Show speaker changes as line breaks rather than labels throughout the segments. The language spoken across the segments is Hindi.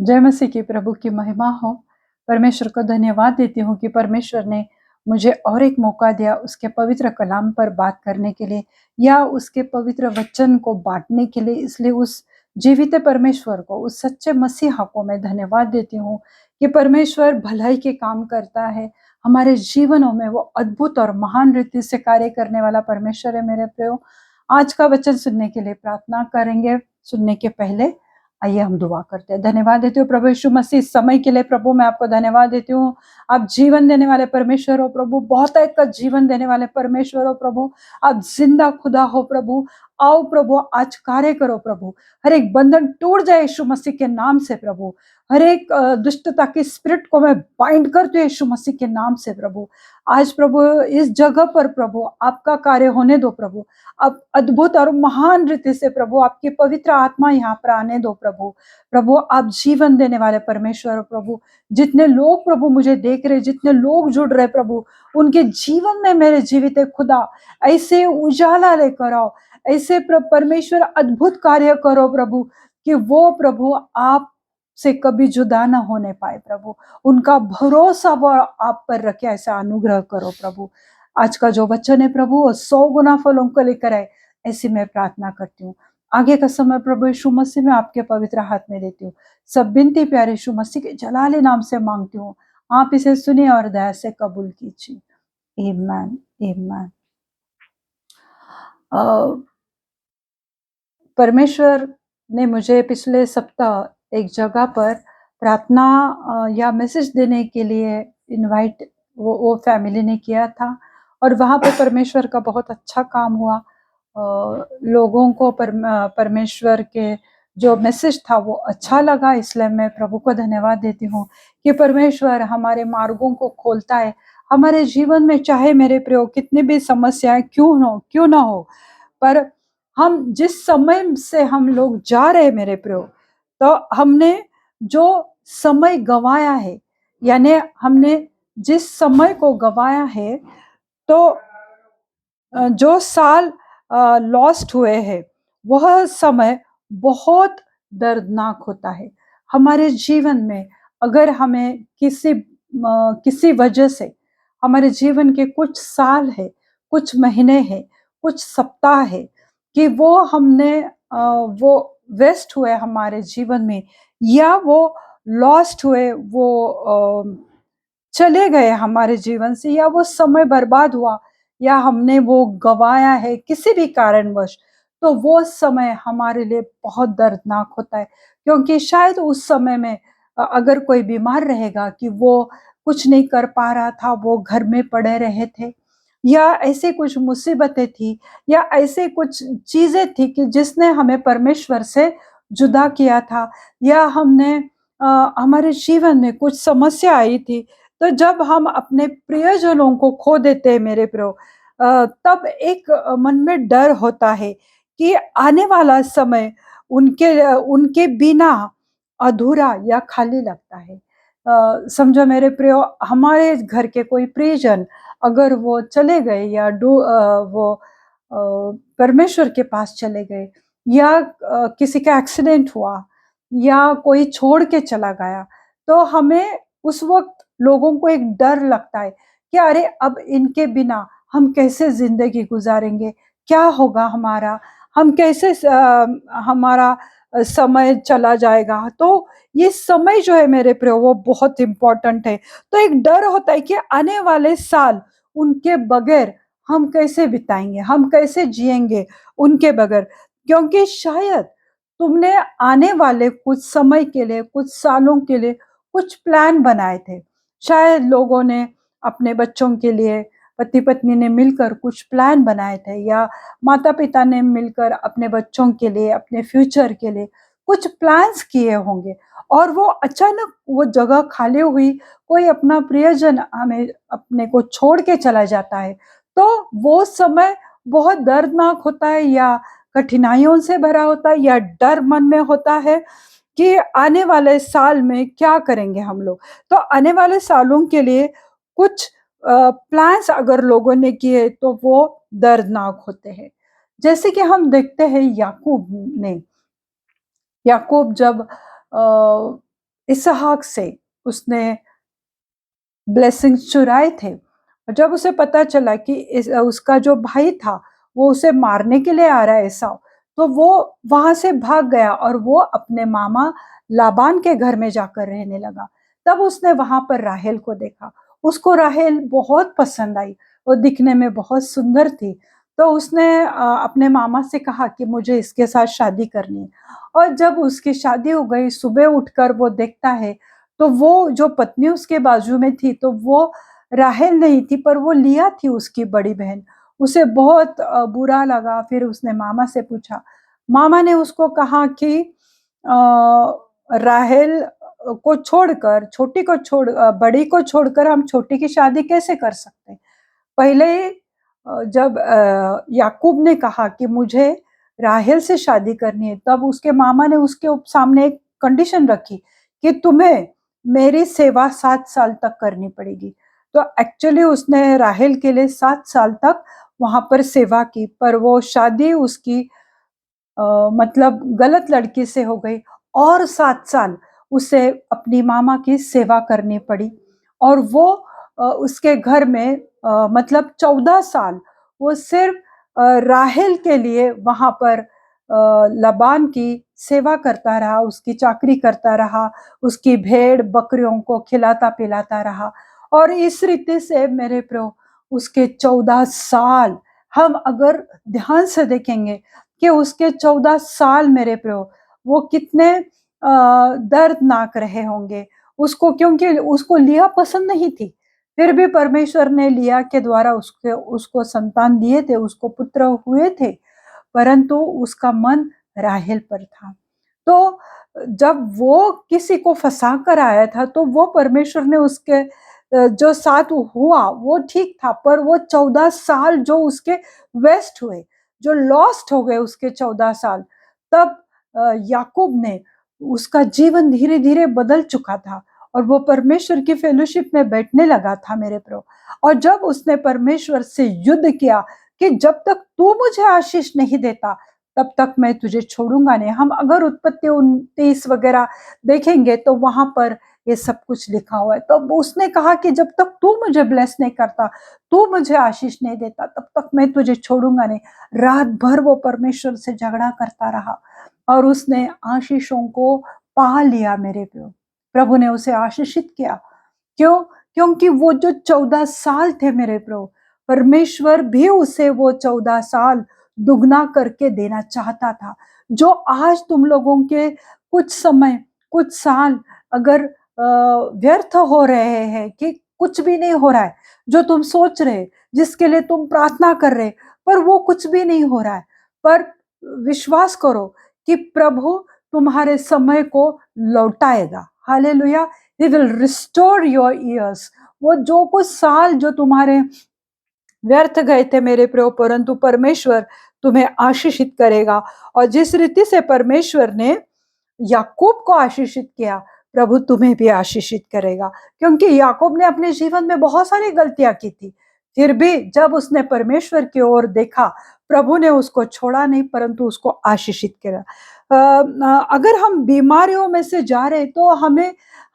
जय मसीह की प्रभु की महिमा हो। परमेश्वर को धन्यवाद देती हूँ कि परमेश्वर ने मुझे और एक मौका दिया उसके पवित्र कलाम पर बात करने के लिए या उसके पवित्र वचन को बांटने के लिए। इसलिए उस जीवित परमेश्वर को, उस सच्चे मसीहा को मैं धन्यवाद देती हूँ कि परमेश्वर भलाई के काम करता है हमारे जीवनों में। वो अद्भुत और महान रीति से कार्य करने वाला परमेश्वर है मेरे प्रियो। आज का वचन सुनने के लिए प्रार्थना करेंगे। सुनने के पहले आइए हम दुआ करते हैं। धन्यवाद देती हूँ प्रभु यीशु मसीह इस समय के लिए। प्रभु मैं आपको धन्यवाद देती हूँ। आप जीवन देने वाले परमेश्वर हो प्रभु, बहुतायत का जीवन देने वाले परमेश्वर हो प्रभु। आप जिंदा खुदा हो प्रभु। आओ प्रभु, आज कार्य करो प्रभु। हर एक बंधन टूट जाए यीशु मसीह के नाम से प्रभु। हर एक दुष्टता की स्पिरिट को मैं बाइंड करती हूँ यीशु मसीह के नाम से प्रभु। आज प्रभु इस जगह पर प्रभु आपका कार्य होने दो प्रभु। अब अद्भुत और महान रीति से प्रभु आपकी पवित्र आत्मा यहाँ पर आने दो प्रभु। प्रभु आप जीवन देने वाले परमेश्वर हो प्रभु। जितने लोग प्रभु मुझे देख रहे, जितने लोग जुड़ रहे प्रभु, उनके जीवन में मेरे जीवित खुदा ऐसे उजाला लेकर आओ। ऐसे परमेश्वर अद्भुत कार्य करो प्रभु कि वो प्रभु आप से कभी जुदा ना होने पाए प्रभु। उनका भरोसा वो आप पर रखे, ऐसा अनुग्रह करो प्रभु। आज का जो वचन है प्रभु वो 100 गुना फलों को लेकर आए, ऐसी मैं प्रार्थना करती हूँ। आगे का समय प्रभु यीशु मसीह में आपके पवित्र हाथ में देती हूँ। सब बिनती प्यारे यीशु मसीह के जलाले नाम से मांगती हूँ। आप इसे सुनिए और दया से कबूल कीजिए। आमीन आमीन। परमेश्वर ने मुझे पिछले सप्ताह एक जगह पर प्रार्थना या मैसेज देने के लिए इनवाइट वो फैमिली ने किया था और वहाँ पे परमेश्वर का बहुत अच्छा काम हुआ। लोगों को परमेश्वर के जो मैसेज था वो अच्छा लगा। इसलिए मैं प्रभु को धन्यवाद देती हूँ कि परमेश्वर हमारे मार्गों को खोलता है हमारे जीवन में। चाहे मेरे प्रियो कितनी भी समस्याएं क्यों ना हो, पर हम जिस समय से हम लोग जा रहे हैं मेरे प्रियो, तो हमने जो समय गंवाया है, यानी हमने जिस समय को गंवाया है, तो जो साल लॉस्ट हुए हैं वह समय बहुत दर्दनाक होता है हमारे जीवन में। अगर हमें किसी वजह से हमारे जीवन के कुछ साल है, कुछ महीने हैं, कुछ सप्ताह है कि वो हमने वो वेस्ट हुए हमारे जीवन में, या वो लॉस्ट हुए, वो चले गए हमारे जीवन से, या वो समय बर्बाद हुआ, या हमने वो गवाया है किसी भी कारणवश, तो वो समय हमारे लिए बहुत दर्दनाक होता है। क्योंकि शायद उस समय में अगर कोई बीमार रहेगा कि वो कुछ नहीं कर पा रहा था, वो घर में पड़े रहे थे, या ऐसे कुछ मुसीबतें थी, या ऐसे कुछ चीजें थी कि जिसने हमें परमेश्वर से जुदा किया था, या हमने हमारे जीवन में कुछ समस्या आई थी। तो जब हम अपने प्रियजनों को खो देते हैं मेरे प्रियो, तब एक मन में डर होता है कि आने वाला समय उनके बिना अधूरा या खाली लगता है। समझो मेरे प्रियो, हमारे घर के कोई प्रियजन अगर वो चले गए, या वो परमेश्वर के पास चले गए, या किसी का एक्सीडेंट हुआ, या कोई छोड़ के चला गया, तो हमें उस वक्त लोगों को एक डर लगता है कि अरे अब इनके बिना हम कैसे जिंदगी गुजारेंगे, क्या होगा हमारा, हम कैसे हमारा समय चला जाएगा। तो ये समय जो है मेरे प्रियो वो बहुत इंपॉर्टेंट है। तो एक डर होता है कि आने वाले साल उनके बगैर हम कैसे बिताएंगे, हम कैसे जिएंगे उनके बगैर। क्योंकि शायद तुमने आने वाले कुछ समय के लिए, कुछ सालों के लिए कुछ प्लान बनाए थे। शायद लोगों ने अपने बच्चों के लिए, पति पत्नी ने मिलकर कुछ प्लान बनाए थे, या माता पिता ने मिलकर अपने बच्चों के लिए, अपने फ्यूचर के लिए कुछ प्लान्स किए होंगे, और वो अचानक वो जगह खाली हुई, कोई अपना प्रियजन हमें अपने को छोड़ के चला जाता है, तो वो समय बहुत दर्दनाक होता है, या कठिनाइयों से भरा होता है, या डर मन में होता है कि आने वाले साल में क्या करेंगे हम लोग। तो आने वाले सालों के लिए कुछ प्लान्स अगर लोगों ने किए तो वो दर्दनाक होते हैं। जैसे कि हम देखते हैं याकूब जब इसहाक से उसने ब्लेसिंग्स चुराए थे। और जब उसे पता चला कि उसका जो भाई था वो उसे मारने के लिए आ रहा है एसाव, तो वो वहां से भाग गया और वो अपने मामा लाबान के घर में जाकर रहने लगा। तब उसने वहां पर राहेल को देखा। उसको राहेल बहुत पसंद आई। वो दिखने में बहुत सुंदर थी। तो उसने अपने मामा से कहा कि मुझे इसके साथ शादी करनी है। और जब उसकी शादी हो गई, सुबह उठकर वो देखता है तो वो जो पत्नी उसके बाजू में थी तो वो राहेल नहीं थी, पर वो लिया थी, उसकी बड़ी बहन। उसे बहुत बुरा लगा। फिर उसने मामा से पूछा। मामा ने उसको कहा कि राहेल को छोड़कर, छोटी को बड़ी को छोड़कर हम छोटी की शादी कैसे कर सकते हैं। पहले जब याकूब ने कहा कि मुझे राहेल से शादी करनी है, तब उसके मामा ने उसके सामने एक कंडीशन रखी कि तुम्हें मेरी सेवा 7 साल तक करनी पड़ेगी। तो एक्चुअली उसने राहेल के लिए 7 साल तक वहां पर सेवा की, पर वो शादी उसकी मतलब गलत लड़की से हो गई। और 7 साल उसे अपनी मामा की सेवा करनी पड़ी। और वो उसके घर में मतलब 14 साल वो सिर्फ राहेल के लिए वहां पर लबान की सेवा करता रहा, उसकी चाकरी करता रहा, उसकी भेड़ बकरियों को खिलाता पिलाता रहा। और इस रीति से मेरे प्रो उसके 14 साल, हम अगर ध्यान से देखेंगे कि उसके 14 साल मेरे प्रो वो कितने दर्दनाक रहे होंगे उसको, क्योंकि उसको लिया पसंद नहीं थी। फिर भी परमेश्वर ने लिया के द्वारा उसको संतान दिए थे, उसको पुत्र हुए थे, परंतु उसका मन राहेल पर था। तो जब वो किसी को फंसा कर आया था तो वो परमेश्वर ने उसके जो साथ हुआ वो ठीक था, पर वो 14 साल जो उसके वेस्ट हुए, जो लॉस्ट हो गए उसके 14 साल, तब याकूब ने उसका जीवन धीरे धीरे बदल चुका था और वो परमेश्वर की फेलोशिप में बैठने लगा था मेरे प्रो। और जब उसने परमेश्वर से युद्ध किया कि जब तक तू मुझे आशीष नहीं देता तब तक मैं तुझे छोड़ूंगा नहीं। हम अगर उत्पत्ति 29 वगैरह देखेंगे तो वहां पर ये सब कुछ लिखा हुआ है। तो उसने कहा कि जब तक तू मुझे ब्लेस नहीं करता, तू मुझे आशीष नहीं देता, तब तक मैं तुझे छोड़ूंगा नहीं। रात भर वो परमेश्वर से झगड़ा करता रहा और उसने आशीषों को पा लिया मेरे प्रभु ने उसे आशीषित किया। क्यों? क्योंकि वो जो 14 साल थे मेरे प्रभु, परमेश्वर भी उसे वो 14 साल दुगना करके देना चाहता था। जो आज तुम लोगों के कुछ समय, कुछ साल अगर व्यर्थ हो रहे हैं कि कुछ भी नहीं हो रहा है, जो तुम सोच रहे, जिसके लिए तुम प्रार्थना कर रहे, पर वो कुछ भी नहीं हो रहा है, पर विश्वास करो कि प्रभु तुम्हारे समय को लौटाएगा। Hallelujah. He will restore your years। वो जो कुछ साल जो तुम्हारे व्यर्थ गए थे मेरे प्रियो, परंतु परमेश्वर तुम्हें आशीषित करेगा। और जिस रीति से परमेश्वर ने याकूब को आशीषित किया, प्रभु तुम्हें भी आशीषित करेगा। क्योंकि याकूब ने अपने जीवन में बहुत सारी गलतियां की थी, फिर भी जब उसने परमेश्वर की ओर देखा, प्रभु ने उसको छोड़ा नहीं परंतु उसको आशीषित किया। अगर हम बीमारियों में से जा रहे तो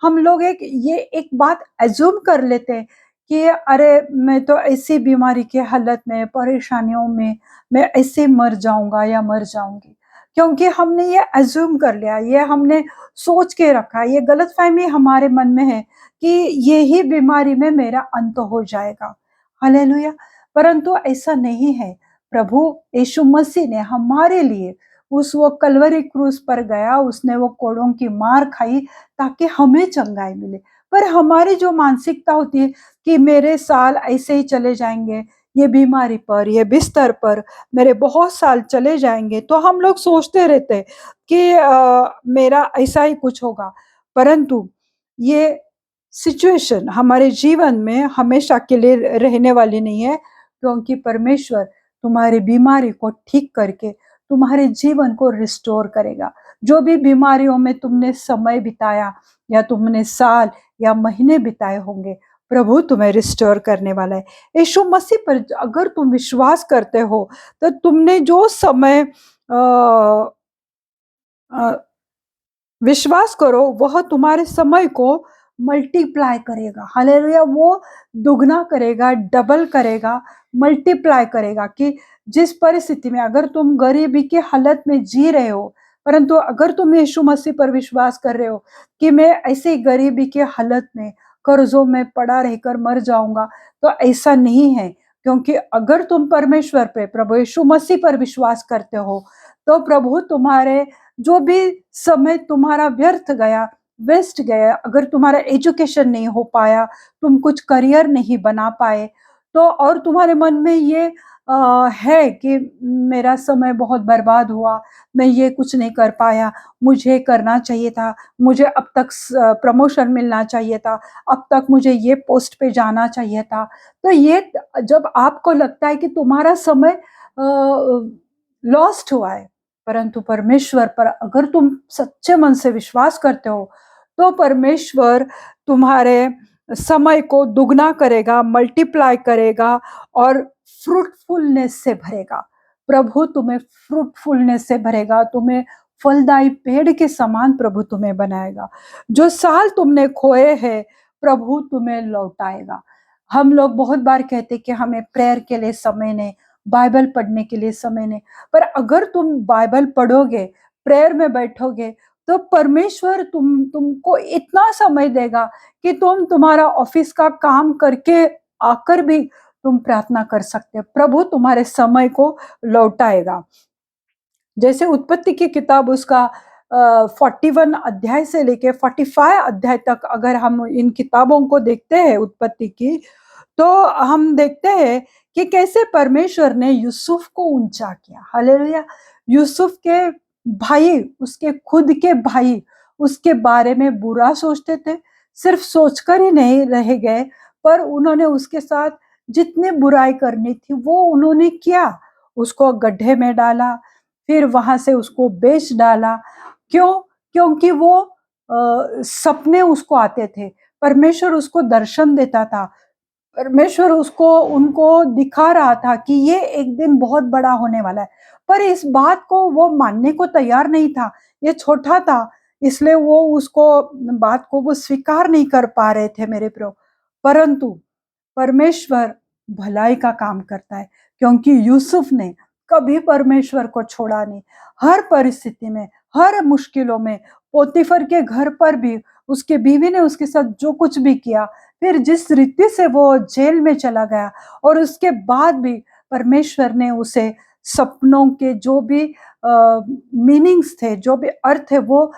हम लोग एक बात एज्यूम कर लेते हैं कि अरे मैं तो ऐसी बीमारी के हालत में, परेशानियों में मैं ऐसे मर जाऊंगा या मर जाऊंगी। क्योंकि हमने ये एज्यूम कर लिया, ये हमने सोच के रखा, ये गलतफहमी हमारे मन में है कि यही बीमारी में मेरा अंत हो जाएगा। हालेलुया। परंतु ऐसा नहीं है। प्रभु यीशु मसीह ने हमारे लिए वो कलवरी क्रूस पर गया, उसने वो कोड़ों की मार खाई ताकि हमें चंगाई मिले। पर हमारी जो मानसिकता होती है कि मेरे साल ऐसे ही चले जाएंगे, ये बीमारी पर, ये बिस्तर पर मेरे बहुत साल चले जाएंगे, तो हम लोग सोचते रहते हैं कि मेरा ऐसा ही कुछ होगा। परंतु ये सिचुएशन हमारे जीवन में हमेशा के लिए रहने वाली नहीं है, क्योंकि परमेश्वर तुम्हारी बीमारी को ठीक करके तुम्हारे जीवन को रिस्टोर करेगा। जो भी बीमारियों में तुमने समय बिताया या तुमने साल या महीने बिताए होंगे, प्रभु तुम्हें रिस्टोर करने वाला है। यीशु मसीह पर अगर तुम विश्वास करते हो तो तुमने जो समय विश्वास करो, वह तुम्हारे समय को मल्टीप्लाई करेगा। हालेलुया! वो दुगना करेगा, डबल करेगा, मल्टीप्लाई करेगा। कि जिस परिस्थिति में अगर तुम गरीबी की हालत में जी रहे हो, परंतु अगर तुम यीशु मसीह पर विश्वास कर रहे हो कि मैं ऐसे ही गरीबी की हालत में, कर्ज़ों में पड़ा रहकर मर जाऊँगा, तो ऐसा नहीं है। क्योंकि अगर तुम परमेश्वर पे, प्रभु यीशु मसीह पर विश्वास करते हो, तो प्रभु तुम्हारे जो भी समय तुम्हारा व्यर्थ गया, वेस्ट गया, अगर तुम्हारा एजुकेशन नहीं हो पाया, तुम कुछ करियर नहीं बना पाए, तो और तुम्हारे मन में ये है कि मेरा समय बहुत बर्बाद हुआ, मैं ये कुछ नहीं कर पाया, मुझे करना चाहिए था, मुझे अब तक प्रमोशन मिलना चाहिए था, अब तक मुझे ये पोस्ट पे जाना चाहिए था। तो ये जब आपको लगता है कि तुम्हारा समय लॉस्ट हुआ है, परंतु परमेश्वर पर अगर तुम सच्चे मन से विश्वास करते हो, तो परमेश्वर तुम्हारे समय को दुगना करेगा, मल्टीप्लाई करेगा और फ्रूटफुलनेस से भरेगा। प्रभु तुम्हें फ्रूटफुलनेस से भरेगा, तुम्हें फलदायी पेड़ के समान प्रभु तुम्हें बनाएगा। जो साल तुमने खोए हैं, प्रभु तुम्हें लौटाएगा। हम लोग बहुत बार कहते हैं कि हमें प्रेयर के लिए समय नहीं, बाइबल पढ़ने के लिए समय नहीं, पर अगर तुम बाइबल पढ़ोगे, प्रेयर में बैठोगे, तो परमेश्वर तुमको इतना समय देगा कि तुम तुम्हारा ऑफिस का काम करके आकर भी तुम प्रार्थना कर सकते हो। प्रभु तुम्हारे समय को लौटाएगा। जैसे उत्पत्ति की किताब उसका 41 अध्याय से लेके 45 अध्याय तक अगर हम इन किताबों को देखते हैं उत्पत्ति की, तो हम देखते हैं कि कैसे परमेश्वर ने यूसुफ को ऊंचा किया। हालेलुया! यूसुफ के भाई, उसके खुद के भाई उसके बारे में बुरा सोचते थे। सिर्फ सोचकर ही नहीं रह गए, पर उन्होंने उसके साथ जितनी बुराई करनी थी वो उन्होंने किया। उसको गड्ढे में डाला, फिर वहां से उसको बेच डाला। क्यों? क्योंकि वो सपने उसको आते थे, परमेश्वर उसको दर्शन देता था, परमेश्वर उसको उनको दिखा रहा था कि ये एक दिन बहुत बड़ा होने वाला है। पर इस बात को वो मानने को तैयार नहीं था। ये छोटा था, इसलिए वो उसको बात को वो स्वीकार नहीं कर पा रहे थे मेरे प्रियो। परंतु परमेश्वर भलाई का काम करता है, क्योंकि यूसुफ ने कभी परमेश्वर को छोड़ा नहीं। हर परिस्थिति में, हर मुश्किलों में, पोतीफर के घर पर भी उसके बीवी ने उसके साथ जो कुछ भी किया, फिर जिस रीति से वो जेल में चला गया, और उसके बाद भी परमेश्वर ने उसे सपनों के जो भी मीनिंग्स थे, जो भी अर्थ है, वो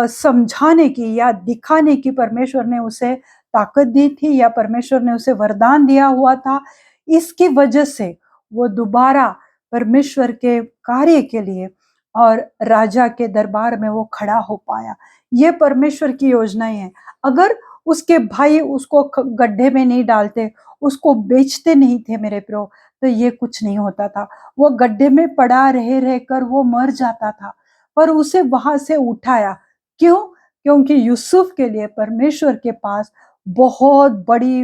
समझाने की या दिखाने की परमेश्वर ने उसे ताकत दी थी, या परमेश्वर ने उसे वरदान दिया हुआ था। इसकी वजह से वो दोबारा परमेश्वर के कार्य के लिए और राजा के दरबार में वो खड़ा हो पाया। ये परमेश्वर की योजनाएं हैं। अगर उसके भाई उसको गड्ढे में नहीं डालते, उसको बेचते नहीं थे मेरे प्रो, तो ये कुछ नहीं होता था। वो गड्ढे में पड़ा रह रहकर वो मर जाता था, पर उसे वहां से उठाया। क्यों? क्योंकि यूसुफ के लिए परमेश्वर के पास बहुत बड़ी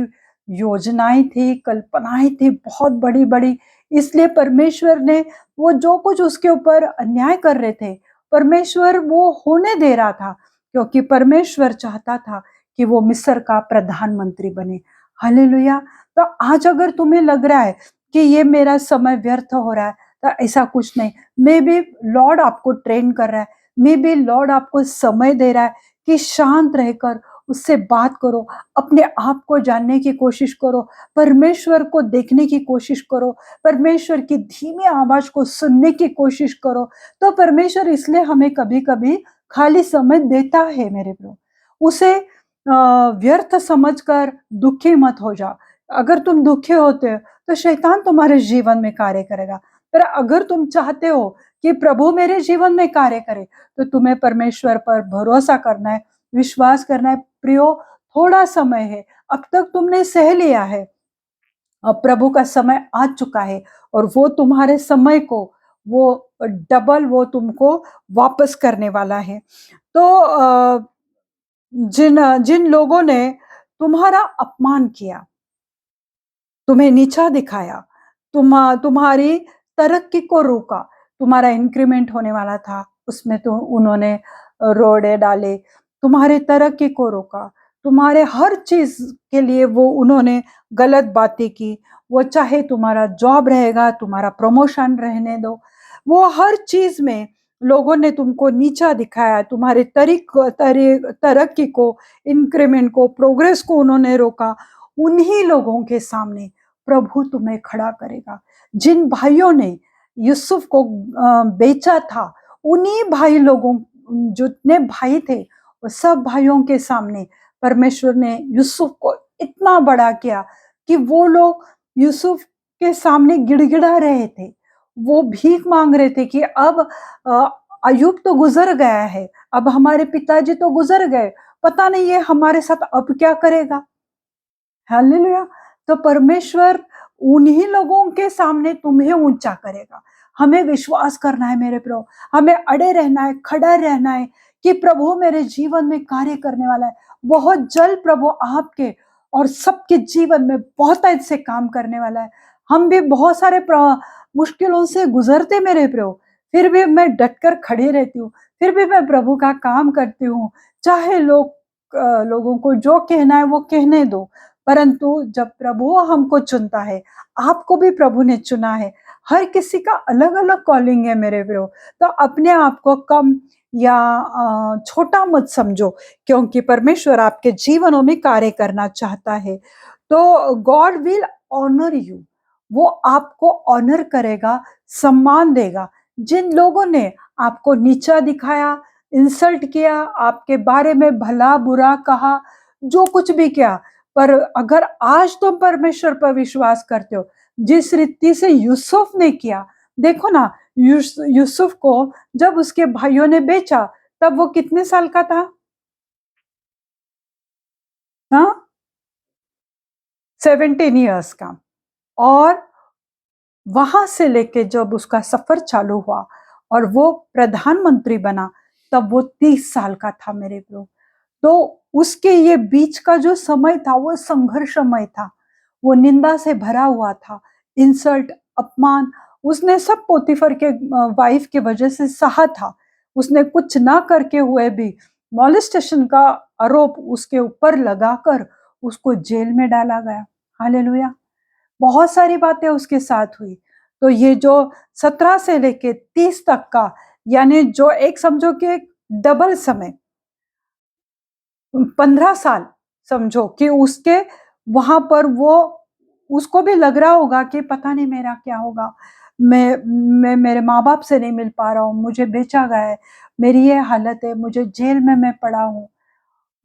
योजनाएं थी, कल्पनाएं थी, बहुत बड़ी बड़ी। इसलिए परमेश्वर ने वो जो कुछ उसके ऊपर अन्याय कर रहे थे, परमेश्वर वो होने दे रहा था, क्योंकि परमेश्वर चाहता था कि वो मिस्र का प्रधानमंत्री बने। हालेलुया! तो आज अगर तुम्हें लग रहा है कि ये मेरा समय व्यर्थ हो रहा है, तो ऐसा कुछ नहीं। मे बी लॉर्ड आपको ट्रेन कर रहा है, मे बी लॉर्ड आपको समय दे रहा है कि शांत रहकर उससे बात करो, अपने आप को जानने की कोशिश करो, परमेश्वर को देखने की कोशिश करो, परमेश्वर की धीमी आवाज को सुनने की कोशिश करो। तो परमेश्वर इसलिए हमें कभी-कभी खाली समय देता है मेरे प्रभु। उसे व्यर्थ समझकर दुखी मत हो जाओ। अगर तुम दुखी होते हो, तो शैतान तुम्हारे जीवन में कार्य करेगा। पर अगर तुम चाहते हो कि प्रभु मेरे जीवन में कार्य करे, तो तुम्हें परमेश्वर पर भरोसा करना है, विश्वास करना है। प्रियो, थोड़ा समय है, अब तक तुमने सह लिया है, अब प्रभु का समय आ चुका है, और वो तुम्हारे समय को वो डबल वो तुमको वापस करने वाला है। तो जिन जिन लोगों ने तुम्हारा अपमान किया, तुम्हें नीचा दिखाया, तुम्हारी तरक्की को रोका, तुम्हारा इंक्रीमेंट होने वाला था, उसमें तो उन्होंने रोड़े डाले, तुम्हारे तरक्की को रोका, तुम्हारे हर चीज के लिए वो उन्होंने गलत बातें की। वो चाहे तुम्हारा जॉब रहेगा, तुम्हारा प्रमोशन रहने दो, वो हर चीज में लोगों ने तुमको नीचा दिखाया, तुम्हारे तरक्की को, इंक्रीमेंट को, प्रोग्रेस को उन्होंने रोका। उन्हीं लोगों के सामने प्रभु तुम्हें खड़ा करेगा। जिन भाइयों ने यूसुफ को बेचा था, उन्हीं भाई लोगों, जितने भाई थे, वो सब भाइयों के सामने परमेश्वर ने यूसुफ को इतना बड़ा किया कि वो लोग यूसुफ के सामने गिड़गिड़ा रहे थे। वो भीख मांग रहे थे कि अब अयूब तो गुजर गया है, अब हमारे पिताजी तो गुजर गए, पता नहीं ये हमारे साथ अब क्या करेगा। हालेलुया। तो परमेश्वर उन्हीं लोगों के सामने तुम्हें ऊंचा करेगा। हमें विश्वास करना है मेरे प्रभु, हमें अड़े रहना है, खड़ा रहना है कि प्रभु मेरे जीवन में कार्य करने वाला है। बहुत जल्द प्रभु आपके और सबके जीवन में बहुत ऐसे काम करने वाला है। हम भी बहुत सारे मुश्किलों से गुजरते मेरे प्रभु, फिर भी मैं डटकर खड़ी रहती हूँ, फिर भी मैं प्रभु का काम करती हूँ। चाहे लोगों को जो कहना है वो कहने दो, परंतु जब प्रभु हमको चुनता है, आपको भी प्रभु ने चुना है। हर किसी का अलग अलग कॉलिंग है मेरे प्रभु। तो अपने आप को कम या छोटा मत समझो, क्योंकि परमेश्वर आपके जीवनों में कार्य करना चाहता है। तो गॉड विल ऑनर यू, वो आपको ऑनर करेगा, सम्मान देगा। जिन लोगों ने आपको नीचा दिखाया, इंसल्ट किया, आपके बारे में भला बुरा कहा, जो कुछ भी किया, पर अगर आज तुम परमेश्वर पर विश्वास करते हो, जिस रीति से यूसुफ ने किया, देखो ना, यूसुफ को जब उसके भाइयों ने बेचा, तब वो कितने साल का था? हाँ, 17 ईयर्स का। और वहां से लेके जब उसका सफर चालू हुआ और वो प्रधानमंत्री बना, तब वो 30 साल का था मेरे प्रभु। तो उसके ये बीच का जो समय था वो संघर्षमय था, वो निंदा से भरा हुआ था, इंसल्ट, अपमान, उसने सब पोतीफर के वाइफ के वजह से सहा था। उसने कुछ ना करके हुए भी मॉलेस्टेशन का आरोप उसके ऊपर लगाकर उसको जेल में डाला गया। हालेलुया। बहुत सारी बातें उसके साथ हुई। तो ये जो 17 से लेके 30 तक का, यानी जो एक समझो कि डबल समय, 15 साल समझो कि उसके वहां पर वो, उसको भी लग रहा होगा कि पता नहीं मेरा क्या होगा, मैं मेरे माँ बाप से नहीं मिल पा रहा हूँ, मुझे बेचा गया है, मेरी ये हालत है, मुझे जेल में मैं पड़ा हूँ।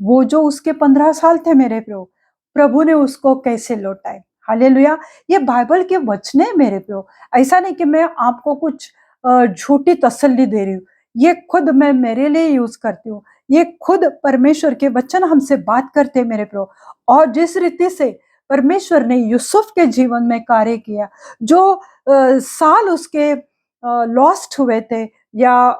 वो जो उसके 15 साल थे मेरे प्रभु, प्रभु ने उसको कैसे लौटाए। हालेलुया। ये बाइबल के वचन है मेरे प्रभु। ऐसा नहीं कि मैं आपको कुछ झूठी तसल्ली दे रही हूँ, ये खुद मैं मेरे लिए यूज करती हूँ। ये खुद परमेश्वर के वचन हमसे बात करते हैं मेरे प्रभु। और जिस रीति से परमेश्वर ने यूसुफ के जीवन में कार्य किया, जो साल उसके लॉस्ट हुए थे या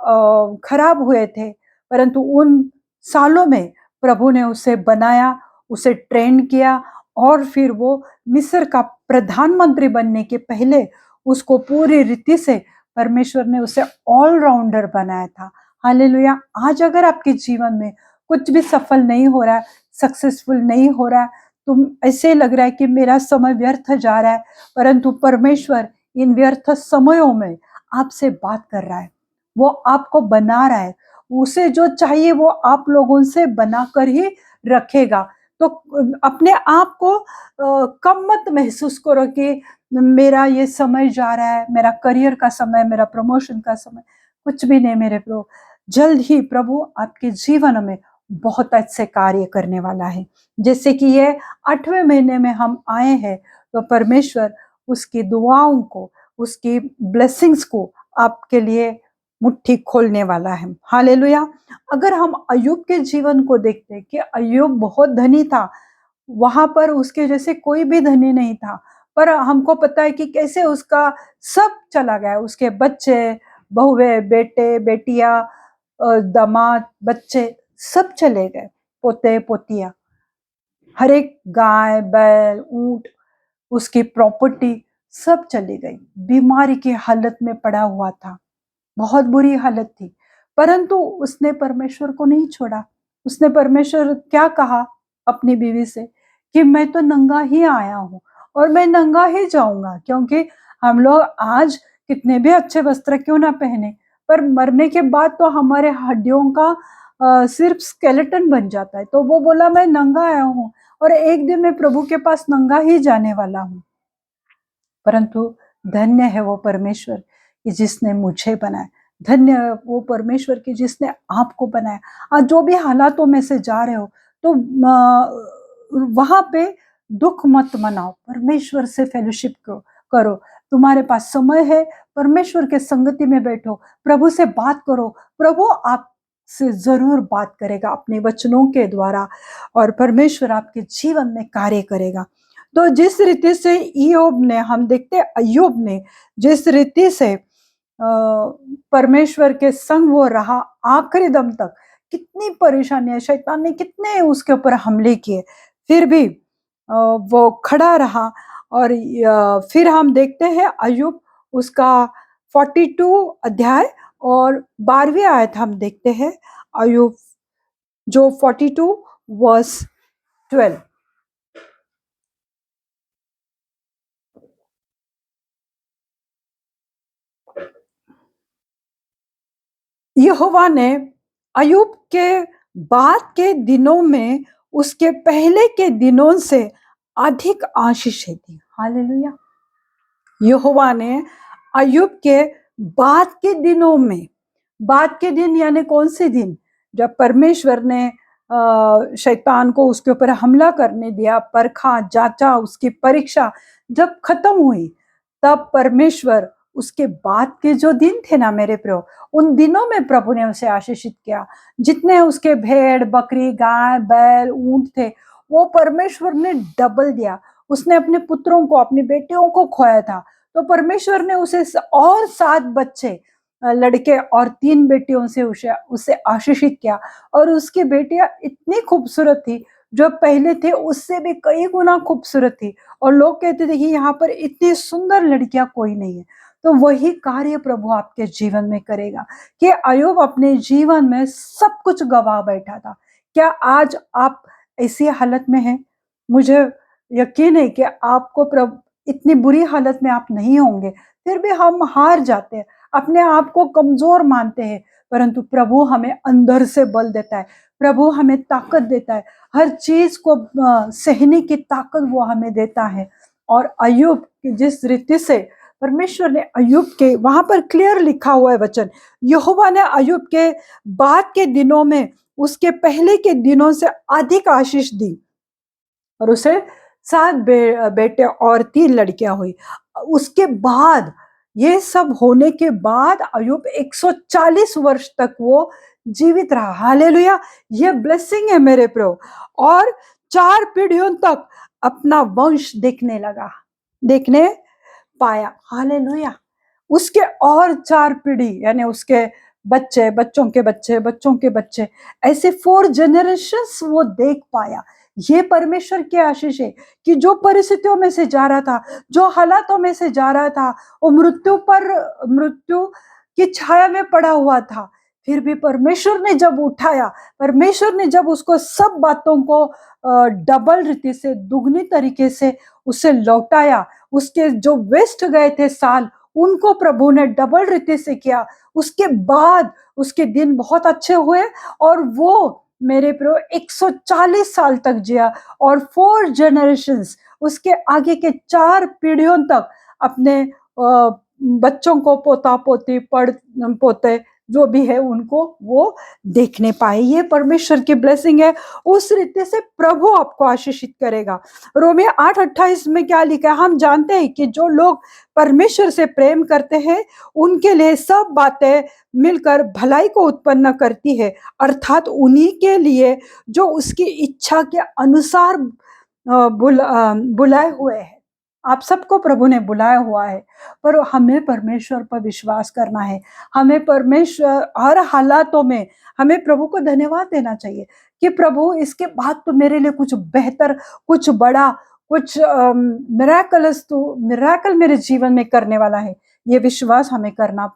खराब हुए थे, परंतु उन सालों में प्रभु ने उसे बनाया, उसे ट्रेन किया, और फिर वो मिस्र का प्रधानमंत्री बनने के पहले उसको पूरी रीति से परमेश्वर ने उसे ऑलराउंडर बनाया था। हालेलुया। आज अगर आपके जीवन में कुछ भी सफल नहीं हो रहा है, सक्सेसफुल नहीं हो रहा है, तुम ऐसे लग रहा है कि मेरा समय व्यर्थ जा रहा है, परंतु परमेश्वर इन व्यर्थ समयों में आपसे बात कर रहा है, वो आपको बना रहा है। उसे जो चाहिए वो आप लोगों से बनाकर ही रखेगा। तो अपने आप को कम मत महसूस करो कि मेरा ये समय जा रहा है, मेरा करियर का समय, मेरा प्रमोशन का समय। कुछ भी नहीं मेरे प्रभु, जल्द ही प्रभु आपके जीवन में बहुत अच्छे कार्य करने वाला है। जैसे कि ये 8वें महीने में हम आए हैं, तो परमेश्वर उसकी दुआओं को, उसकी ब्लेसिंग्स को आपके लिए मुट्ठी खोलने वाला है। हालेलुया। अगर हम अय्यूब के जीवन को देखते कि अय्यूब बहुत धनी था, वहां पर उसके जैसे कोई भी धनी नहीं था, पर हमको पता है कि कैसे उसका सब चला गया, उसके बच्चे, बहुए, बेटे, बेटियां, दामाद, बच्चे, सब चले गए, पोते पोतियां, हर एक गाय, बैल, ऊंट, उसकी प्रॉपर्टी सब चली गई। बीमारी की हालत में पड़ा हुआ था, बहुत बुरी हालत थी, परंतु उसने परमेश्वर को नहीं छोड़ा। उसने परमेश्वर क्या कहा अपनी बीवी से कि मैं तो नंगा ही आया हूँ और मैं नंगा ही जाऊंगा, क्योंकि हम लोग आज कितने भी अच्छे वस्त्र क्यों ना पहने, पर मरने के बाद तो हमारे हड्डियों का सिर्फ स्केलेटन बन जाता है। तो वो बोला मैं नंगा आया हूँ और एक दिन मैं प्रभु के पास नंगा ही जाने वाला हूँ। परंतु धन्य है वो परमेश्वर कि जिसने मुझे बनाया, धन्य है वो परमेश्वर की जिसने आपको बनाया। आज जो भी हालातों में से जा रहे हो तो वहां पे दुख मत मनाओ, परमेश्वर से फेलोशिप करो। तुम्हारे पास समय है, परमेश्वर के संगति में बैठो, प्रभु से बात करो। प्रभु आपसे जरूर बात करेगा अपने वचनों के द्वारा और परमेश्वर आपके जीवन में कार्य करेगा। तो जिस रीति से इयोब ने, हम देखते अय्यूब ने जिस रीति से परमेश्वर के संग वो रहा आखिरी दम तक, कितनी परेशानियां, शैतान ने कितने उसके ऊपर हमले किए, फिर भी वो खड़ा रहा। और फिर हम देखते हैं अय्यूब उसका 42 अध्याय और 12वीं आयत हम देखते हैं, अय्यूब जो 42 वर्स 12। यहोवा ने अय्यूब के बाद के दिनों में उसके पहले के दिनों से अधिक आशीषें दी। हालेलुया। यहोवा ने अय्यूब के बाद के दिनों में, बाद के दिन यानी कौन से दिन, जब परमेश्वर ने शैतान को उसके ऊपर हमला करने दिया, परखा जांचा, उसकी परीक्षा जब खत्म हुई, तब परमेश्वर उसके बाद के जो दिन थे ना मेरे प्रियो, उन दिनों में प्रभु ने उसे आशीषित किया। जितने उसके भेड़ बकरी गाय बैल ऊंट थे, वो परमेश्वर ने डबल दिया। उसने अपने पुत्रों को, अपनी बेटियों को खोया था, तो परमेश्वर ने उसे और 7 बच्चे, लड़के और 3 बेटियों से उसे आशीषित किया। और उसकी बेटियां इतनी खूबसूरत थी, जो पहले थे उससे भी कई गुना खूबसूरत थी, और लोग कहते थे कि यहाँ पर इतनी सुंदर लड़कियां कोई नहीं है। तो वही कार्य प्रभु आपके जीवन में करेगा कि अय्यूब अपने जीवन में सब कुछ गवा बैठा था। क्या आज आप ऐसी हालत में हैं? मुझे यकीन है कि आपको प्रभु, इतनी बुरी हालत में आप नहीं होंगे, फिर भी हम हार जाते हैं, अपने आप को कमजोर मानते हैं, परंतु प्रभु हमें अंदर से बल देता है, प्रभु हमें ताकत देता है, हर चीज को सहने की ताकत वो हमें देता है। और अय्यूब जिस रीति से परमेश्वर ने अय्यूब के, वहां पर क्लियर लिखा हुआ है वचन, यहोवा ने अय्यूब के बाद के दिनों में उसके पहले के दिनों से अधिक आशीष दी और उसे 7 बेटे और 3 लड़कियां हुई। उसके बाद, ये सब होने के बाद अय्यूब 140 वर्ष तक वो जीवित रहा। हालेलुया। ये ब्लेसिंग है मेरे प्रो। और 4 पीढ़ियों तक अपना वंश देखने पाया। हालेलुया। उसके और 4 पीढ़ी, यानी उसके बच्चे, बच्चों के बच्चे, बच्चों के बच्चे, ऐसे 4 जनरेशंस वो देख पाया। ये परमेश्वर की आशीष है कि जो परिस्थितियों में से जा रहा था, जो हालातों में से जा रहा था, वो मृत्यु की छाया में पड़ा हुआ था, फिर भी परमेश्वर ने जब उठाया, परमेश्वर ने जब उसको सब बातों को डबल रीति से, दुगनी तरीके से उसे लौटाया, उसके जो वेस्ट गए थे साल, उनको प्रभु ने डबल रीति से किया। उसके बाद उसके दिन बहुत अच्छे हुए और वो मेरे प्रो 140 साल तक जिया और 4 जनरेशंस, उसके आगे के 4 पीढ़ियों तक अपने बच्चों को, पोता पोती, पड़ पोते जो भी है, उनको वो देखने पाए। ये परमेश्वर की ब्लेसिंग है। उस रीति से प्रभु आपको आशीषित करेगा। रोमियो 8:28 में क्या लिखा है? हम जानते हैं कि जो लोग परमेश्वर से प्रेम करते हैं, उनके लिए सब बातें मिलकर भलाई को उत्पन्न करती है, अर्थात उन्हीं के लिए जो उसकी इच्छा के अनुसार बुलाए हुए हैं। आप सबको प्रभु ने बुलाया हुआ है, पर हमें परमेश्वर पर विश्वास करना है। हमें परमेश्वर हर हालातों में, हमें प्रभु को धन्यवाद देना चाहिए कि प्रभु इसके बाद तो मेरे लिए कुछ बेहतर, कुछ बड़ा, कुछ मिराकल मेरे जीवन में करने वाला है। ये विश्वास हमें करना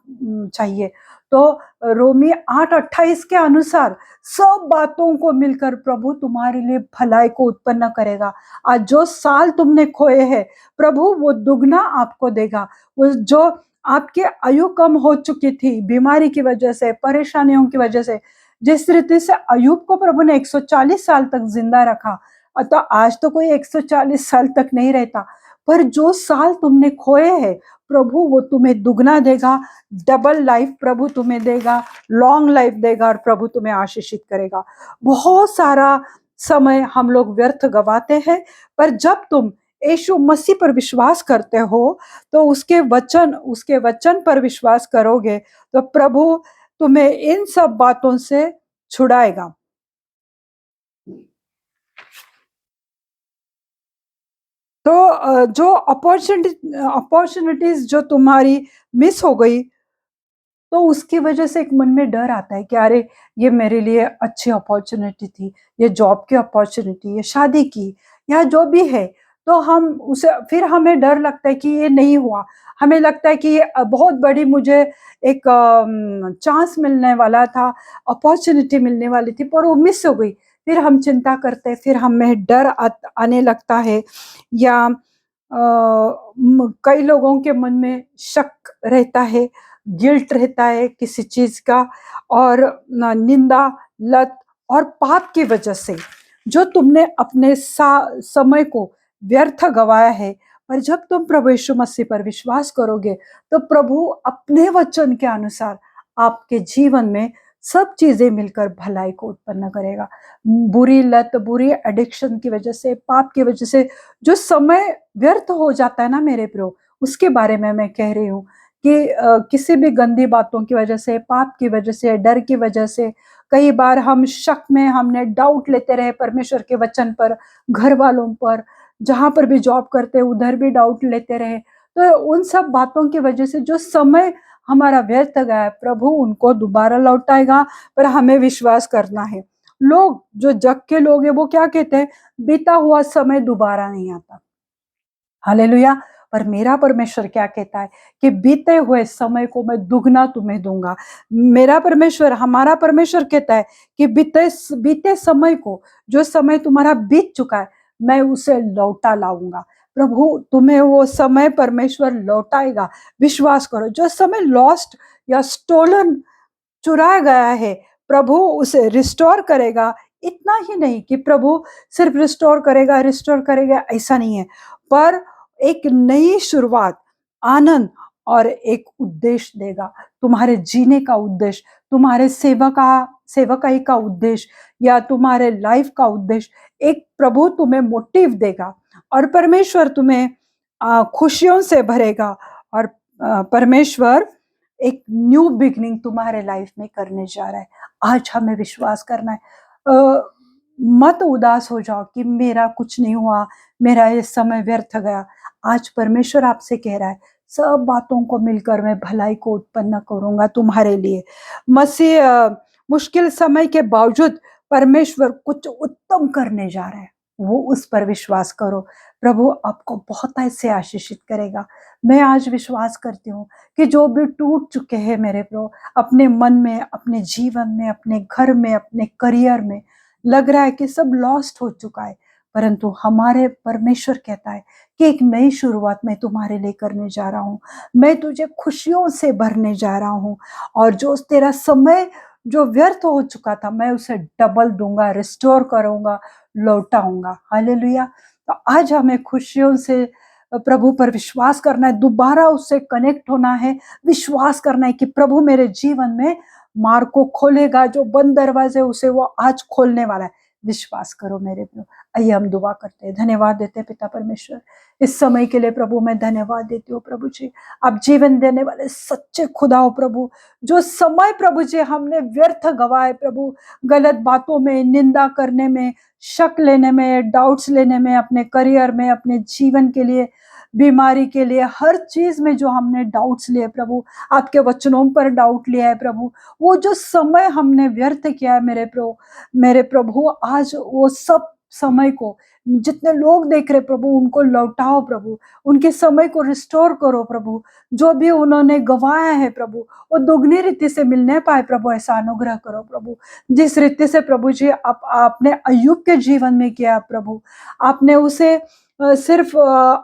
चाहिए। तो रोमी 8:28 के अनुसार सब बातों को मिलकर प्रभु तुम्हारे लिए भलाई को उत्पन्न करेगा। आज जो साल तुमने खोए हैं, प्रभु वो दुगना आपको देगा। वो जो आपकी आयु कम हो चुकी थी बीमारी की वजह से, परेशानियों की वजह से, जिस रीति से अय्यूब को प्रभु ने 140 साल तक जिंदा रखा, तो आज तो कोई 140 साल तक नहीं रहता, पर जो साल तुमने खोए हैं, प्रभु वो तुम्हें दुगना देगा, डबल लाइफ प्रभु तुम्हें देगा, लॉन्ग लाइफ देगा, और प्रभु तुम्हें आशीषित करेगा। बहुत सारा समय हम लोग व्यर्थ गवाते हैं, पर जब तुम यीशु मसीह पर विश्वास करते हो, तो उसके वचन पर विश्वास करोगे, तो प्रभु तुम्हें इन सब बातों से छुड़ाएगा। तो जो अपॉर्चुनिटीज जो तुम्हारी मिस हो गई, तो उसकी वजह से एक मन में डर आता है कि अरे ये मेरे लिए अच्छी अपॉर्चुनिटी थी, ये जॉब की अपॉर्चुनिटी, ये शादी की, या जो भी है, तो हम उसे फिर हमें डर लगता है कि ये नहीं हुआ। हमें लगता है कि ये बहुत बड़ी मुझे एक चांस मिलने वाला था, अपॉर्चुनिटी मिलने वाली थी, पर वो मिस हो गई। फिर हम चिंता करते हैं, फिर हमें डर आने लगता है, या कई लोगों के मन में शक रहता है, गिल्ट रहता है किसी चीज का, और निंदा, लत और पाप की वजह से जो तुमने अपने समय को व्यर्थ गवाया है। पर जब तुम प्रभु यीशु मसीह पर विश्वास करोगे, तो प्रभु अपने वचन के अनुसार आपके जीवन में सब चीजें मिलकर भलाई को उत्पन्न करेगा। बुरी लत, बुरी एडिक्शन की वजह से, पाप की वजह से जो समय व्यर्थ हो जाता है ना मेरे प्रियो, उसके बारे में मैं कह रही हूँ कि किसी भी गंदी बातों की वजह से, पाप की वजह से, डर की वजह से, कई बार हम शक में, हमने डाउट लेते रहे परमेश्वर के वचन पर, घर वालों पर, जहां पर भी जॉब करते उधर भी डाउट लेते रहे, तो उन सब बातों की वजह से जो समय हमारा व्यर्थ गया है, प्रभु उनको दोबारा लौटाएगा, पर हमें विश्वास करना है। लोग, जो जग के लोग हैं, वो क्या कहते हैं, बीता हुआ समय दोबारा नहीं आता। हालेलुया। पर मेरा परमेश्वर क्या कहता है कि बीते हुए समय को मैं दुगना तुम्हें दूंगा। मेरा परमेश्वर, हमारा परमेश्वर कहता है कि बीते बीते समय को, जो समय तुम्हारा बीत चुका है, मैं उसे लौटा लाऊंगा। प्रभु तुम्हें वो समय परमेश्वर लौटाएगा। विश्वास करो, जो समय लॉस्ट या स्टोलन, चुराया गया है, प्रभु उसे रिस्टोर करेगा। इतना ही नहीं कि प्रभु सिर्फ रिस्टोर करेगा, ऐसा नहीं है, पर एक नई शुरुआत, आनंद और एक उद्देश्य देगा। तुम्हारे जीने का उद्देश्य, तुम्हारे सेवकाई का उद्देश्य, या तुम्हारे लाइफ का उद्देश्य, एक प्रभु तुम्हें मोटिव देगा, और परमेश्वर तुम्हें खुशियों से भरेगा, और परमेश्वर एक न्यू बिगनिंग तुम्हारे लाइफ में करने जा रहा है। आज हमें विश्वास करना है। मत उदास हो जाओ कि मेरा कुछ नहीं हुआ, मेरा ये समय व्यर्थ गया। आज परमेश्वर आपसे कह रहा है, सब बातों को मिलकर मैं भलाई को उत्पन्न करूंगा तुम्हारे लिए। मसीह मुश्किल समय के बावजूद परमेश्वर कुछ उत्तम करने जा रहा है, वो उस पर विश्वास करो। प्रभु आपको बहुत ऐसे आशीषित करेगा। मैं आज विश्वास करती हूँ कि जो भी टूट चुके हैं मेरे प्रभु, अपने मन में, अपने जीवन में, अपने घर में, अपने करियर में, लग रहा है कि सब लॉस्ट हो चुका है, परंतु हमारे परमेश्वर कहता है कि एक नई शुरुआत मैं तुम्हारे लिए करने जा रहा हूँ। मैं तुझे खुशियों से भरने जा रहा हूँ, और जो तेरा समय जो व्यर्थ हो चुका था, मैं उसे डबल दूंगा, रिस्टोर करूंगा, लौटाऊंगा। हालेलुया। तो आज हमें खुशियों से प्रभु पर विश्वास करना है, दोबारा उससे कनेक्ट होना है, विश्वास करना है कि प्रभु मेरे जीवन में मार्ग को खोलेगा, जो बंद दरवाजे उसे वो आज खोलने वाला है। विश्वास करो मेरे प्रभु। आइए हम दुआ करते हैं। धन्यवाद देते हैं पिता परमेश्वर, इस समय के लिए प्रभु मैं धन्यवाद देती हूँ। प्रभु जी, आप जीवन देने वाले सच्चे खुदा हो प्रभु। जो समय प्रभु जी हमने व्यर्थ गवाए प्रभु, गलत बातों में, निंदा करने में, शक लेने में, डाउट्स लेने में, अपने करियर में, अपने जीवन के लिए, बीमारी के लिए, हर चीज में जो हमने डाउट्स लिए प्रभु, आपके वचनों पर डाउट लिया है प्रभु, वो जो समय हमने व्यर्थ किया है मेरे प्रभु, आज वो सब समय को, जितने लोग देख रहे प्रभु उनको लौटाओ प्रभु, उनके समय को रिस्टोर करो प्रभु, जो भी उन्होंने गंवाया है प्रभु वो दुगनी रीति से मिलने पाए प्रभु, ऐसा अनुग्रह करो प्रभु। जिस रीति से प्रभु जी आपने अय्यूब के जीवन में किया प्रभु, आपने उसे सिर्फ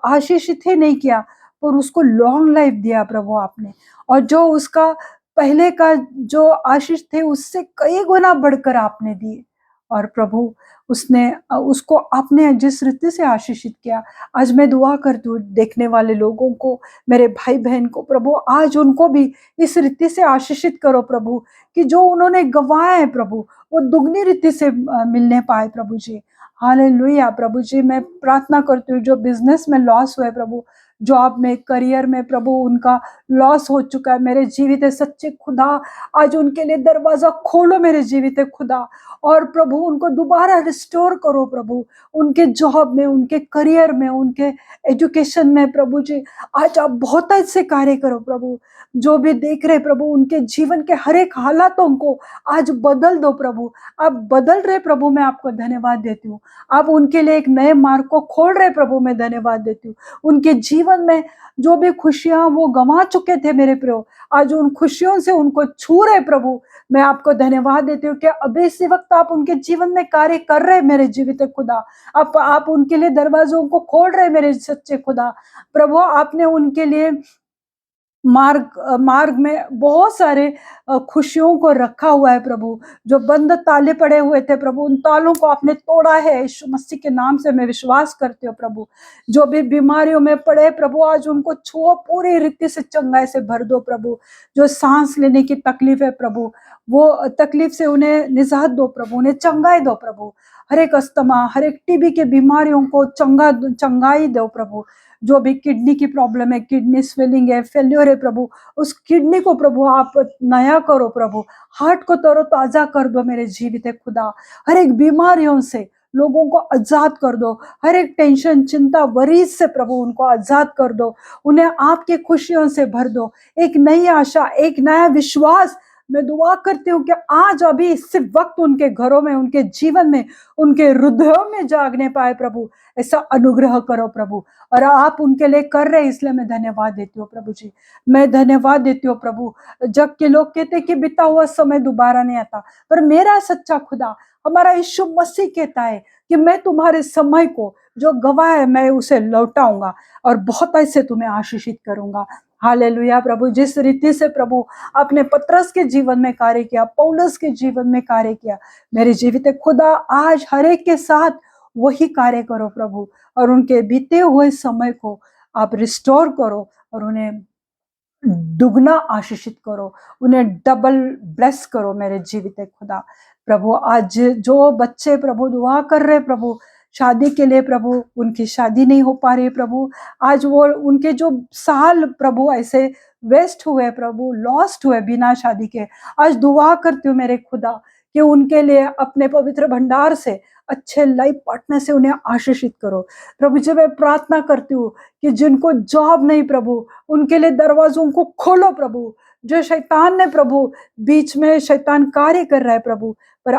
आशीषित ही नहीं किया पर उसको लॉन्ग लाइफ दिया प्रभु आपने, और जो उसका पहले का जो आशीष थे उससे कई गुना बढ़कर आपने दिए। और प्रभु उसको आपने जिस रीति से आशीषित किया, आज मैं दुआ करती हूँ देखने वाले लोगों को, मेरे भाई बहन को प्रभु, आज उनको भी इस रीति से आशीषित करो प्रभु, कि जो उन्होंने गंवाया है प्रभु वो दुगनी रीति से मिलने पाए प्रभु जी। हालेलुया प्रभु जी। मैं प्रार्थना करती हूँ जो बिजनेस में लॉस हुए प्रभु, जॉब में, करियर में प्रभु उनका लॉस हो चुका है, मेरे जीवित सच्चे खुदा आज उनके लिए दरवाजा खोलो मेरे जीवित खुदा, और प्रभु उनको दोबारा रिस्टोर करो प्रभु, उनके जॉब में, उनके करियर में, उनके एजुकेशन में प्रभु जी। आज आप बहुत ऐसे कार्य करो प्रभु, जो भी देख रहे प्रभु उनके जीवन के हर एक हालातों को आज बदल दो प्रभु। आप बदल रहे प्रभु, मैं आपको धन्यवाद देती हूँ। आप उनके लिए एक नए मार्ग को खोल रहे प्रभु, मैं धन्यवाद देती हूँ। उनके जीवन में जो भी खुशियां वो गंवा चुके थे मेरे प्रभु, आज उन खुशियों से उनको छू रहे प्रभु, मैं आपको धन्यवाद देती हूँ कि अभी इसी वक्त आप उनके जीवन में कार्य कर रहे मेरे जीवित खुदा। आप उनके लिए दरवाजों को खोल रहे मेरे सच्चे खुदा। प्रभु आपने उनके लिए मार्ग में बहुत सारे खुशियों को रखा हुआ है प्रभु, जो बंद ताले पड़े हुए थे प्रभु उन तालों को आपने तोड़ा है यीशु मसीह के नाम से मैं विश्वास करती हूँ प्रभु। जो भी बीमारियों में पड़े प्रभु आज उनको छुओ, पूरी रीति से चंगाई से भर दो प्रभु। जो सांस लेने की तकलीफ है प्रभु वो तकलीफ से उन्हें निजात दो प्रभु, उन्हें चंगाई दो प्रभु। हर एक अस्थमा, हर एक टीबी के बीमारियों को चंगाई दो प्रभु। जो भी किडनी की प्रॉब्लम है, किडनी स्वेलिंग है, फेल्योर है प्रभु, उस किडनी को प्रभु आप नया करो प्रभु। हार्ट को तरोताजा कर दो मेरे जीवित खुदा। हर एक बीमारियों से लोगों को आजाद कर दो, हर एक टेंशन, चिंता, वरीज से प्रभु उनको आजाद कर दो, उन्हें आपके खुशियों से भर दो। एक नई आशा, एक नया विश्वास मैं दुआ करती हूँ कि आज अभी इस वक्त उनके घरों में, उनके जीवन में, उनके हृदयों में जागने पाए प्रभु। ऐसा अनुग्रह करो प्रभु, और आप उनके लिए कर रहे इसलिए मैं धन्यवाद देती हूँ प्रभु जी। मैं धन्यवाद देती हूँ प्रभु। जब के लोग कहते कि बीता हुआ समय दोबारा नहीं आता, पर मेरा सच्चा खुदा हमारा यीशु मसीह कहता है कि मैं तुम्हारे समय को जो गवाह है मैं उसे लौटाऊंगा और बहुत ऐसे तुम्हें आशीषित करूंगा। हालेलुया प्रभु। जिस रीति से प्रभु आपने पतरस के जीवन में कार्य किया, पौलुस के जीवन में कार्य किया, मेरे जीवित खुदा आज हर एक के साथ वही कार्य करो प्रभु, और उनके बीते हुए समय को आप रिस्टोर करो और उन्हें दुगना आशीषित करो, उन्हें डबल ब्लेस करो मेरे जीवित खुदा। प्रभु आज जो बच्चे प्रभु दुआ कर रहे प्रभु शादी के लिए प्रभु, उनकी शादी नहीं हो पा रही प्रभु, आज वो उनके जो साल प्रभु ऐसे वेस्ट हुए प्रभु, लॉस्ट हुए बिना शादी के, आज दुआ करती हूँ मेरे खुदा कि उनके लिए अपने पवित्र भंडार से अच्छे लाइफ पार्टनर से उन्हें आशीषित करो प्रभु जी। मैं प्रार्थना करती हूँ कि जिनको जॉब नहीं प्रभु उनके लिए दरवाजों को खोलो प्रभु। जो शैतान ने प्रभु बीच में शैतान कार्य कर रहा है प्रभु, पर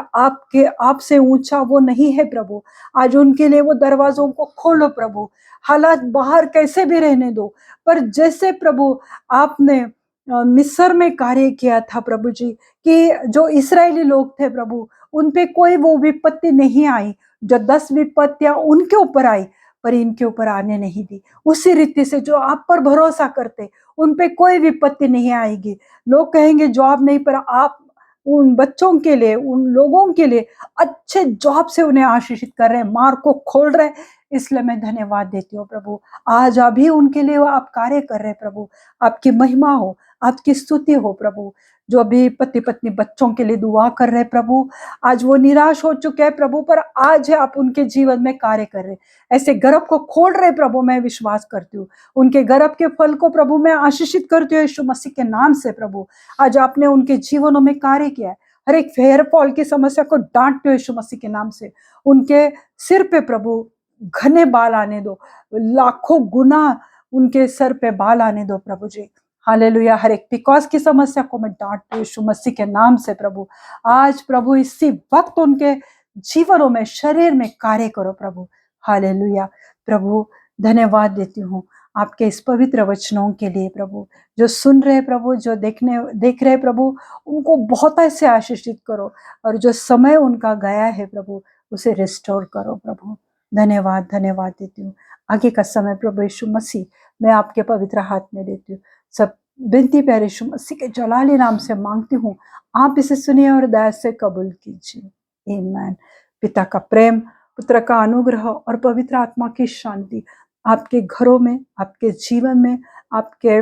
आपसे ऊंचा वो नहीं है प्रभु। आज उनके लिए वो दरवाजों को खोलो प्रभु। हालात बाहर कैसे भी रहने दो, पर जैसे प्रभु आपने मिस्र में कार्य किया था प्रभु जी, कि जो इस्राएली लोग थे प्रभु उन पे कोई वो विपत्ति नहीं आई, जो 10 विपत्तियां उनके ऊपर आई पर इनके ऊपर आने नहीं दी। उसी रीति से जो आप पर भरोसा करते उन पे कोई विपत्ति नहीं आएगी। लोग कहेंगे जॉब नहीं, पर आप उन बच्चों के लिए, उन लोगों के लिए अच्छे जॉब से उन्हें आशीषित कर रहे हैं, मार्ग को खोल रहे हैं, इसलिए मैं धन्यवाद देती हूँ प्रभु। आज अभी उनके लिए वो आप कार्य कर रहे हैं प्रभु, आपकी महिमा हो, आपकी स्तुति हो प्रभु। जो भी पति पत्नी बच्चों के लिए दुआ कर रहे प्रभु, आज वो निराश हो चुके हैं प्रभु, पर आज आप उनके जीवन में कार्य कर रहे, ऐसे गर्भ को खोल रहे प्रभु। मैं विश्वास करती हूँ उनके गर्भ के फल को प्रभु मैं आशीषित करती हूँ यीशु मसीह के नाम से प्रभु। आज आपने उनके जीवनों में कार्य किया है, हर एक हेयर फॉल की समस्या को डांटते हो यीशु मसीह के नाम से। उनके सिर पे प्रभु घने बाल आने दो, लाखों गुना उनके सर पे बाल आने दो प्रभु जी। हालेलुया। हर एक पिकॉस की समस्या को मैं डांटती हूँ यीशु मसीह के नाम से प्रभु। आज प्रभु इसी वक्त उनके जीवनों में, शरीर में कार्य करो प्रभु। हालेलुया। प्रभु धन्यवाद देती हूँ आपके इस पवित्र वचनों के लिए प्रभु। जो सुन रहे प्रभु, जो देख रहे प्रभु, उनको बहुत ऐसे आशीषित करो, और जो समय उनका गया है प्रभु, उसे रिस्टोर करो प्रभु। धन्यवाद धन्यवाद देती हूँ। आगे का समय प्रभु यीशु मसीह मैं आपके पवित्र हाथ में देती हूँ। सब बिनती प्यारे यीशु मसीह के जलाली नाम से मांगती हूँ, आप इसे सुनिए और दया से कबूल कीजिए। आमीन। पिता का प्रेम, पुत्र का अनुग्रह और पवित्र आत्मा की शांति आपके घरों में, आपके जीवन में, आपके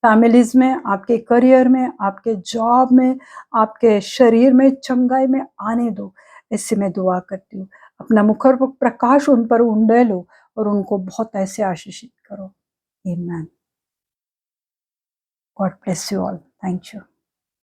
फैमिलीज में, आपके करियर में, आपके जॉब में, आपके शरीर में, चंगाई में आने दो, ऐसे मैं दुआ करती हूँ। अपना मुखर प्रकाश उन पर उंडेलो और उनको बहुत ऐसे आशीषित करो। आमीन। God bless you all. Thank you.